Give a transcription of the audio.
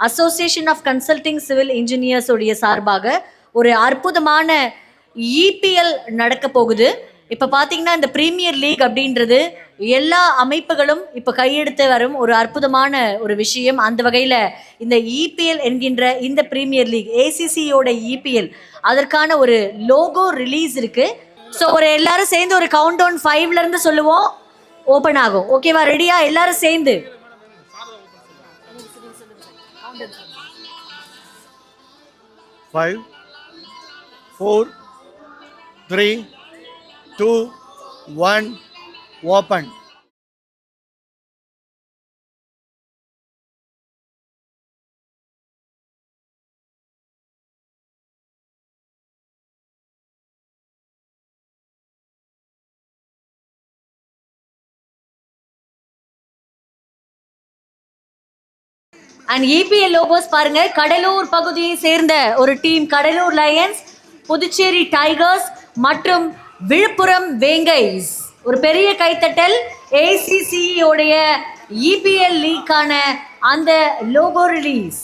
Association of consulting civil engineers உடைய சார்பாக ஒரு அற்புதமான இபிஎல் நடக்க போகுது. இப்போ பார்த்தீங்கன்னா இந்த பிரீமியர் லீக் அப்படின்றது எல்லா அமைப்புகளும் இப்போ கையெடுத்து வரும் ஒரு அற்புதமான ஒரு விஷயம். அந்த வகையில் இந்த இபிஎல் என்கின்ற இந்த பிரீமியர் லீக் ஏசிசியோட இபிஎல் அதற்கான ஒரு லோகோ ரிலீஸ் இருக்கு. ஸோ ஒரு எல்லாரும் சேர்ந்து ஒரு கவுண்ட் டவுன் 5ல இருந்து சொல்லுவோம், ஓப்பன் ஆகும். ஓகேவா? ரெடியா? எல்லாரும் சேர்ந்து 5, 4, 3, 2, 1, open. அண்ட் இபிஎல் லோகோஸ் பாருங்க. கடலூர் பகுதியை சேர்ந்த ஒரு team Cuddalore Lions, Puducherry tigers மற்றும் விழுப்புரம் வேங்கைஸ். ஒரு பெரிய கைத்தட்டல். ஏசிசி உடைய இபிஎல் லீக்கான அந்த லோகோ ரிலீஸ்.